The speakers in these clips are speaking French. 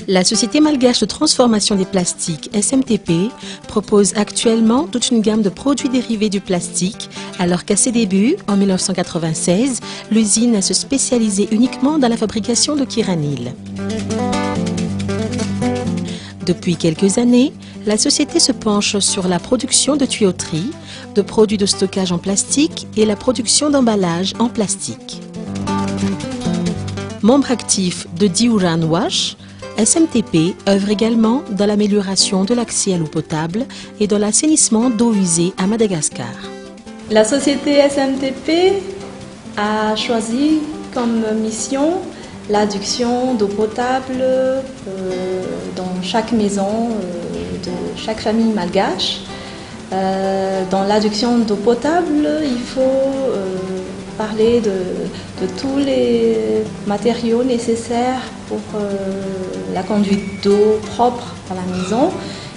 La Société malgache de transformation des plastiques SMTP propose actuellement toute une gamme de produits dérivés du plastique, alors qu'à ses débuts, en 1996, l'usine se spécialisait uniquement dans la fabrication de kiranil. Depuis quelques années, la société se penche sur la production de tuyauterie, de produits de stockage en plastique et la production d'emballages en plastique. Membre actif de Diuran Wash, SMTP œuvre également dans l'amélioration de l'accès à l'eau potable et dans l'assainissement d'eau usée à Madagascar. La société SMTP a choisi comme mission l'adduction d'eau potable dans chaque maison de chaque famille malgache. Dans l'adduction d'eau potable, il faut parler de tous les matériaux nécessaires pour la conduite d'eau propre à la maison,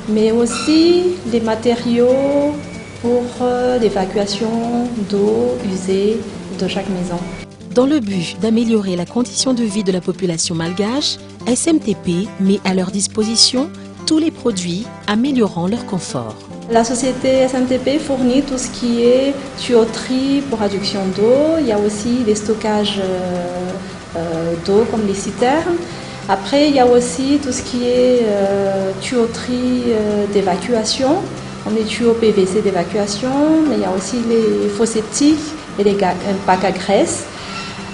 mais aussi des matériaux pour l'évacuation d'eau usée de chaque maison. Dans le but d'améliorer la condition de vie de la population malgache, SMTP met à leur disposition tous les produits améliorant leur confort. La société SMTP fournit tout ce qui est tuyauterie pour adduction d'eau. Il y a aussi des stockages d'eau comme les citernes. Après, il y a aussi tout ce qui est tuyauterie d'évacuation, comme les tuyaux PVC d'évacuation, mais il y a aussi les fosses septiques et les bacs à graisse.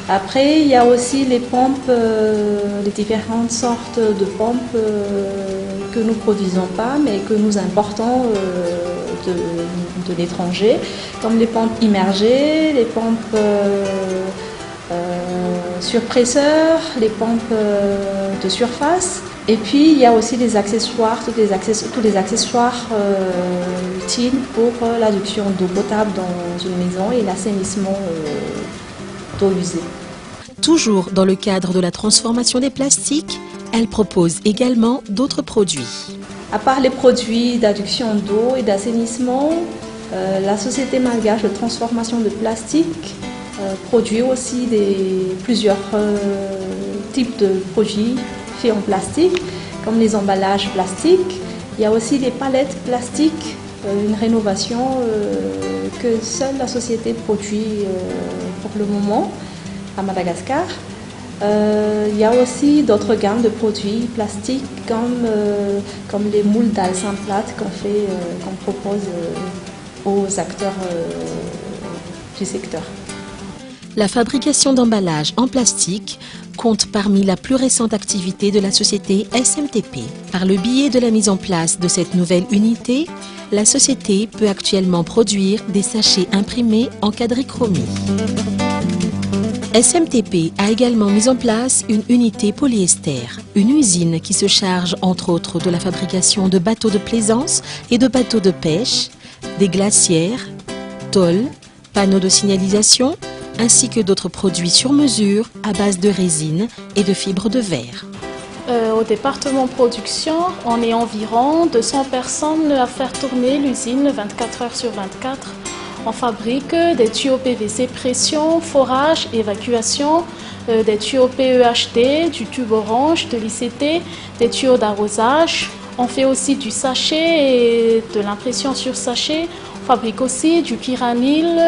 Après, il y a aussi les pompes, les différentes sortes de pompes que nous ne produisons pas, mais que nous importons de l'étranger, comme les pompes immergées, les pompes surpresseurs, les pompes de surface. Et puis, il y a aussi les accessoires, tous les accessoires utiles pour l'adduction d'eau potable dans une maison et l'assainissement d'eau usée. Toujours dans le cadre de la transformation des plastiques, elle propose également d'autres produits. À part les produits d'adduction d'eau et d'assainissement, la société malgache de transformation de plastique produit aussi plusieurs types de produits faits en plastique, comme les emballages plastiques. Il y a aussi les palettes plastiques, une rénovation que seule la société produit pour le moment à Madagascar. Il y a aussi d'autres gammes de produits plastiques comme les moules d'Alsan plate qu'on propose aux acteurs du secteur. La fabrication d'emballages en plastique compte parmi la plus récente activité de la société SMTP. Par le biais de la mise en place de cette nouvelle unité, la société peut actuellement produire des sachets imprimés en quadrichromie. SMTP a également mis en place une unité polyester, une usine qui se charge entre autres de la fabrication de bateaux de plaisance et de bateaux de pêche, des glacières, tôles, panneaux de signalisation, ainsi que d'autres produits sur mesure à base de résine et de fibres de verre. Au département production, on est environ 200 personnes à faire tourner l'usine 24 heures sur 24. On fabrique des tuyaux PVC pression, forage, évacuation, des tuyaux PEHT, du tube orange, de l'ICT, des tuyaux d'arrosage. On fait aussi du sachet et de l'impression sur sachet. On fabrique aussi du kiranil,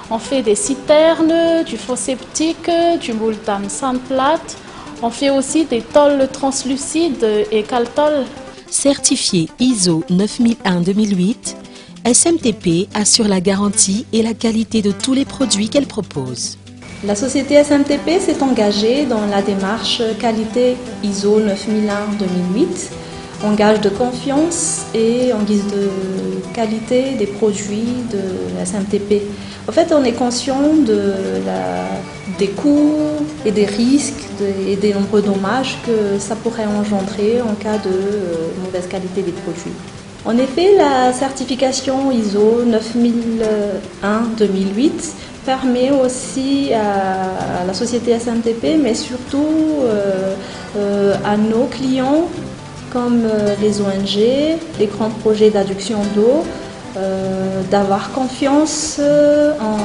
on fait des citernes, du faux septique, du moule d'Alsan plate. On fait aussi des tôles translucides et caltol. Certifié ISO 9001-2008, SMTP assure la garantie et la qualité de tous les produits qu'elle propose. La société SMTP s'est engagée dans la démarche qualité ISO 9001-2008, en gage de confiance et en guise de qualité des produits de la SMTP. En fait, on est conscient des coûts et des risques et des nombreux dommages que ça pourrait engendrer en cas de mauvaise qualité des produits. En effet, la certification ISO 9001-2008 permet aussi à la société SMTP, mais surtout à nos clients comme les ONG, les grands projets d'adduction d'eau, d'avoir confiance en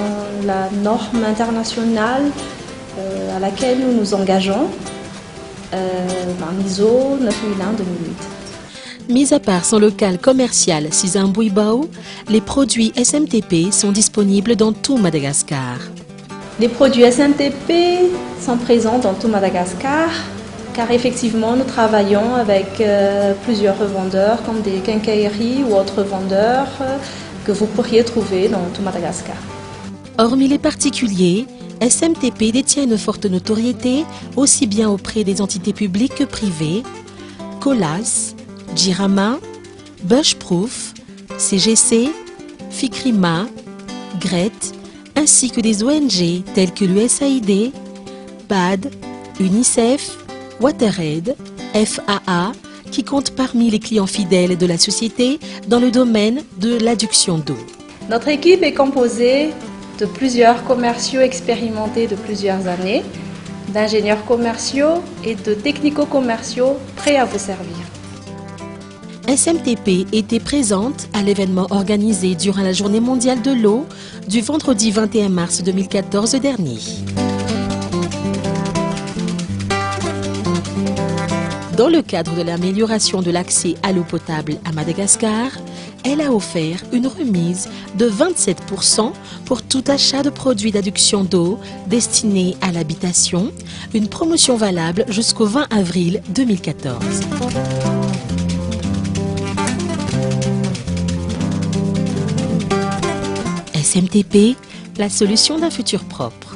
la norme internationale à laquelle nous nous engageons. en ISO 9001-2008. Mis à part son local commercial Sizambouibao, les produits SMTP sont disponibles dans tout Madagascar. Les produits SMTP sont présents dans tout Madagascar, car effectivement nous travaillons avec plusieurs revendeurs comme des quincailleries ou autres vendeurs que vous pourriez trouver dans tout Madagascar. Hormis les particuliers, SMTP détient une forte notoriété aussi bien auprès des entités publiques que privées. Colas, Jirama, Bushproof, CGC, Fikrima, Gret, ainsi que des ONG telles que l'USAID, BAD, UNICEF, WaterAid, FAA, qui comptent parmi les clients fidèles de la société dans le domaine de l'adduction d'eau. Notre équipe est composée de plusieurs commerciaux expérimentés de plusieurs années, d'ingénieurs commerciaux et de technico-commerciaux prêts à vous servir. SMTP était présente à l'événement organisé durant la Journée mondiale de l'eau du vendredi 21 mars 2014 dernier. Dans le cadre de l'amélioration de l'accès à l'eau potable à Madagascar, elle a offert une remise de 27% pour tout achat de produits d'adduction d'eau destinés à l'habitation, une promotion valable jusqu'au 20 avril 2014. SMTP, la solution d'un futur propre.